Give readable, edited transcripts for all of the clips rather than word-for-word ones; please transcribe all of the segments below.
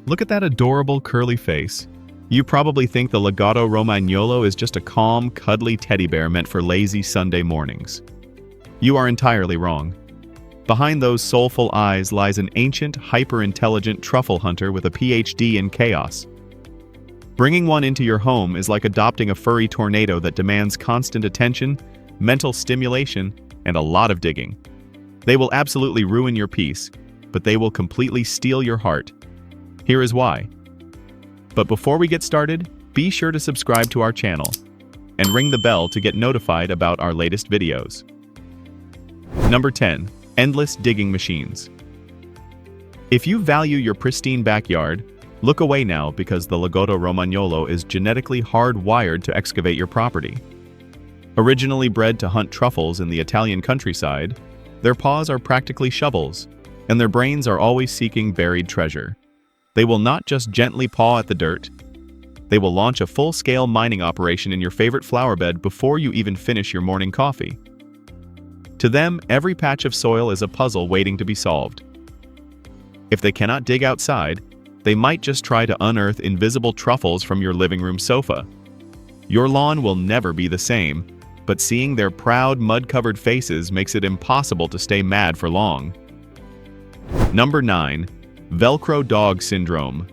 Look at that adorable curly face. You probably think the Lagotto Romagnolo is just a calm, cuddly teddy bear meant for lazy Sunday mornings. You are entirely wrong. Behind those soulful eyes lies an ancient, hyper-intelligent truffle hunter with a PhD in chaos. Bringing one into your home is like adopting a furry tornado that demands constant attention, mental stimulation, and a lot of digging. They will absolutely ruin your peace, but they will completely steal your heart. Here is why. But before we get started, be sure to subscribe to our channel and ring the bell to get notified about our latest videos. Number 10. Endless digging machines. If you value your pristine backyard, look away now because the Lagotto Romagnolo is genetically hardwired to excavate your property. Originally bred to hunt truffles in the Italian countryside, their paws are practically shovels, and their brains are always seeking buried treasure. They will not just gently paw at the dirt. They will launch a full-scale mining operation in your favorite flower bed before you even finish your morning coffee. To them, every patch of soil is a puzzle waiting to be solved. If they cannot dig outside, they might just try to unearth invisible truffles from your living room sofa. Your lawn will never be the same, but seeing their proud, mud-covered faces makes it impossible to stay mad for long. Number 9. Velcro dog syndrome.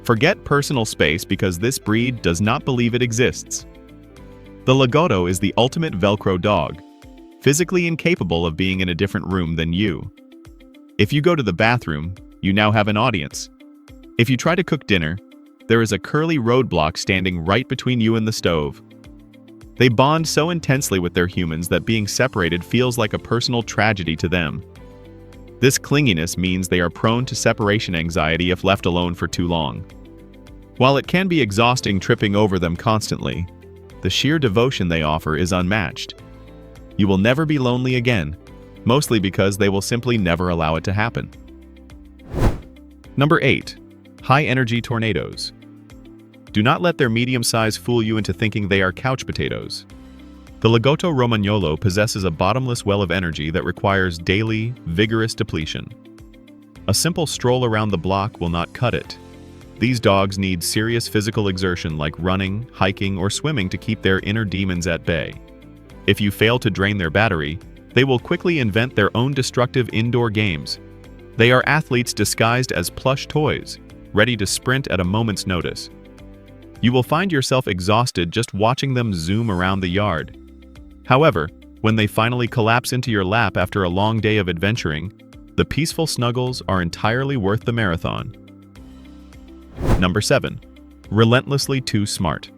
Forget personal space because this breed does not believe it exists. The Lagotto is the ultimate Velcro dog, physically incapable of being in a different room than you. If you go to the bathroom, you now have an audience. If you try to cook dinner, there is a curly roadblock standing right between you and the stove. They bond so intensely with their humans that being separated feels like a personal tragedy to them. This clinginess means they are prone to separation anxiety if left alone for too long. While it can be exhausting tripping over them constantly, the sheer devotion they offer is unmatched. You will never be lonely again, mostly because they will simply never allow it to happen. Number 8. High-energy tornadoes. Do not let their medium size fool you into thinking they are couch potatoes. The Lagotto Romagnolo possesses a bottomless well of energy that requires daily, vigorous depletion. A simple stroll around the block will not cut it. These dogs need serious physical exertion like running, hiking, or swimming to keep their inner demons at bay. If you fail to drain their battery, they will quickly invent their own destructive indoor games. They are athletes disguised as plush toys, ready to sprint at a moment's notice. You will find yourself exhausted just watching them zoom around the yard. However, when they finally collapse into your lap after a long day of adventuring, the peaceful snuggles are entirely worth the marathon. Number 7. Relentlessly too smart.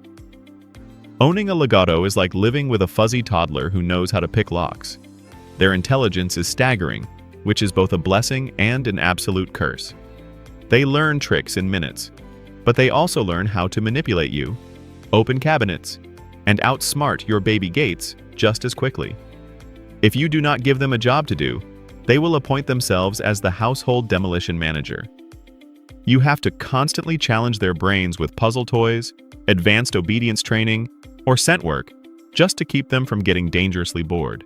Owning a Lagotto is like living with a fuzzy toddler who knows how to pick locks. Their intelligence is staggering, which is both a blessing and an absolute curse. They learn tricks in minutes, but they also learn how to manipulate you, open cabinets, and outsmart your baby gates just as quickly. If you do not give them a job to do, they will appoint themselves as the household demolition manager. You have to constantly challenge their brains with puzzle toys, advanced obedience training, or scent work, just to keep them from getting dangerously bored.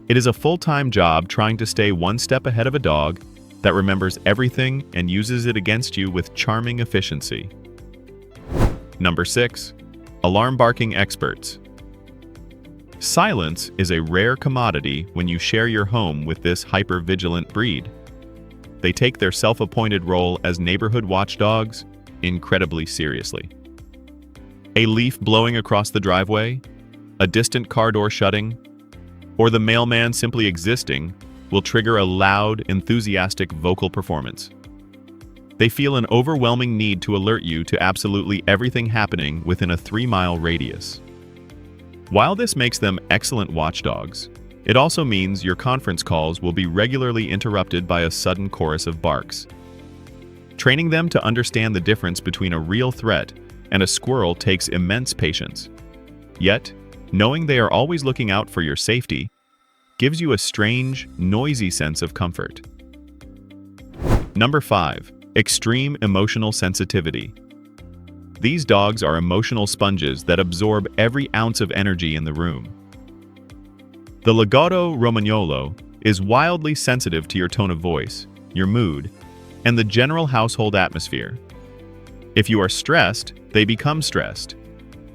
It is a full-time job trying to stay one step ahead of a dog that remembers everything and uses it against you with charming efficiency. Number 6. Alarm barking experts. Silence is a rare commodity when you share your home with this hyper-vigilant breed. They take their self-appointed role as neighborhood watchdogs incredibly seriously. A leaf blowing across the driveway, a distant car door shutting, or the mailman simply existing will trigger a loud, enthusiastic vocal performance. They feel an overwhelming need to alert you to absolutely everything happening within a 3-mile radius. While this makes them excellent watchdogs, it also means your conference calls will be regularly interrupted by a sudden chorus of barks. Training them to understand the difference between a real threat and a squirrel takes immense patience. Yet, knowing they are always looking out for your safety gives you a strange, noisy sense of comfort. Number 5. Extreme emotional sensitivity. These dogs are emotional sponges that absorb every ounce of energy in the room. The Lagotto Romagnolo is wildly sensitive to your tone of voice, your mood, and the general household atmosphere. If you are stressed, they become stressed.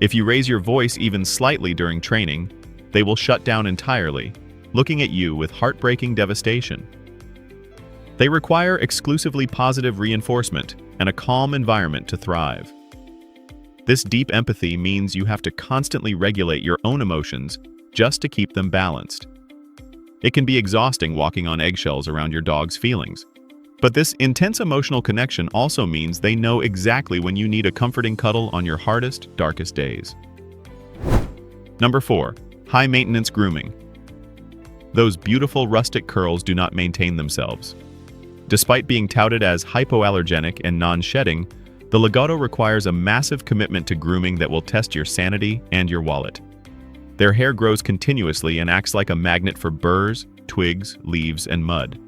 If you raise your voice even slightly during training, they will shut down entirely, looking at you with heartbreaking devastation. They require exclusively positive reinforcement and a calm environment to thrive. This deep empathy means you have to constantly regulate your own emotions just to keep them balanced. It can be exhausting walking on eggshells around your dog's feelings. But this intense emotional connection also means they know exactly when you need a comforting cuddle on your hardest, darkest days. Number 4. High-maintenance grooming. Those beautiful rustic curls do not maintain themselves. Despite being touted as hypoallergenic and non-shedding, the Lagotto requires a massive commitment to grooming that will test your sanity and your wallet. Their hair grows continuously and acts like a magnet for burrs, twigs, leaves, and mud.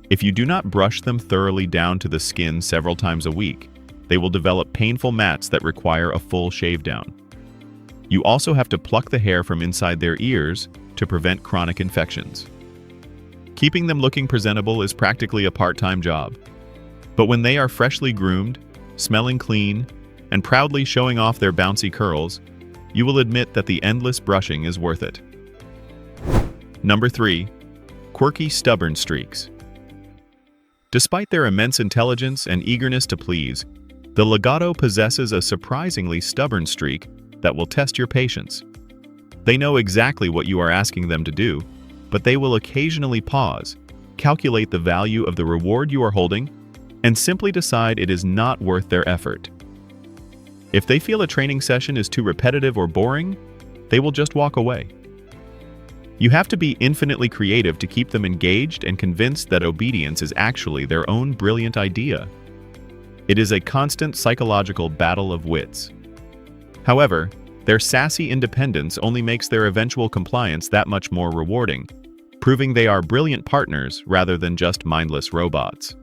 If you do not brush them thoroughly down to the skin several times a week, they will develop painful mats that require a full shave down. You also have to pluck the hair from inside their ears to prevent chronic infections. Keeping them looking presentable is practically a part-time job. But when they are freshly groomed, smelling clean, and proudly showing off their bouncy curls, you will admit that the endless brushing is worth it. Number 3. Quirky stubborn streaks. Despite their immense intelligence and eagerness to please, the Lagotto possesses a surprisingly stubborn streak that will test your patience. They know exactly what you are asking them to do, but they will occasionally pause, calculate the value of the reward you are holding, and simply decide it is not worth their effort. If they feel a training session is too repetitive or boring, they will just walk away. You have to be infinitely creative to keep them engaged and convinced that obedience is actually their own brilliant idea. It is a constant psychological battle of wits. However, their sassy independence only makes their eventual compliance that much more rewarding, proving they are brilliant partners rather than just mindless robots.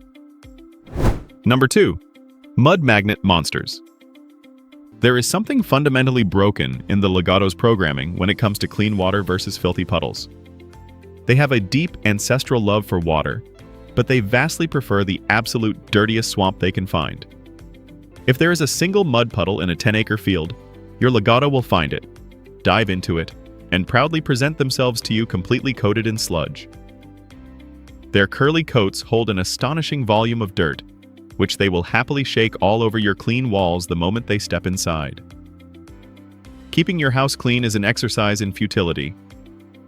Number 2. Mud magnet monsters. There is something fundamentally broken in the Lagotto's programming when it comes to clean water versus filthy puddles. They have a deep ancestral love for water, but they vastly prefer the absolute dirtiest swamp they can find. If there is a single mud puddle in a 10-acre field, your Lagotto will find it, dive into it, and proudly present themselves to you completely coated in sludge. Their curly coats hold an astonishing volume of dirt, which they will happily shake all over your clean walls the moment they step inside. Keeping your house clean is an exercise in futility.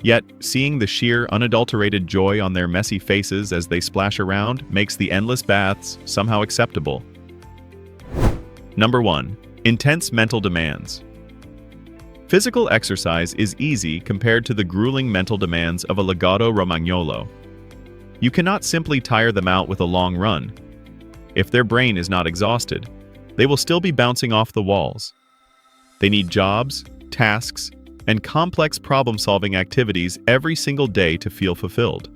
Yet, seeing the sheer, unadulterated joy on their messy faces as they splash around makes the endless baths somehow acceptable. Number 1. Intense mental demands. Physical exercise is easy compared to the grueling mental demands of a Lagotto Romagnolo. You cannot simply tire them out with a long run. If their brain is not exhausted, they will still be bouncing off the walls. They need jobs, tasks, and complex problem-solving activities every single day to feel fulfilled.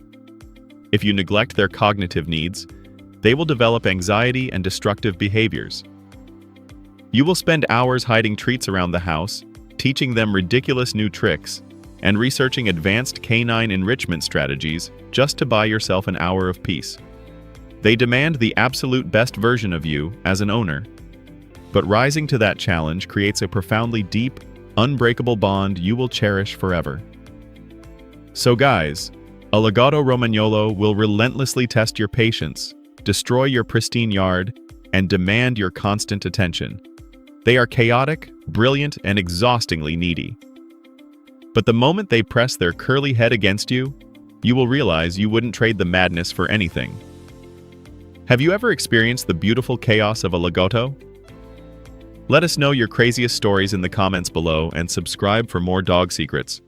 If you neglect their cognitive needs, they will develop anxiety and destructive behaviors. You will spend hours hiding treats around the house, teaching them ridiculous new tricks, and researching advanced canine enrichment strategies just to buy yourself an hour of peace. They demand the absolute best version of you as an owner. But rising to that challenge creates a profoundly deep, unbreakable bond you will cherish forever. So guys, a Lagotto Romagnolo will relentlessly test your patience, destroy your pristine yard, and demand your constant attention. They are chaotic, brilliant, and exhaustingly needy. But the moment they press their curly head against you, you will realize you wouldn't trade the madness for anything. Have you ever experienced the beautiful chaos of a Lagotto? Let us know your craziest stories in the comments below and subscribe for more dog secrets.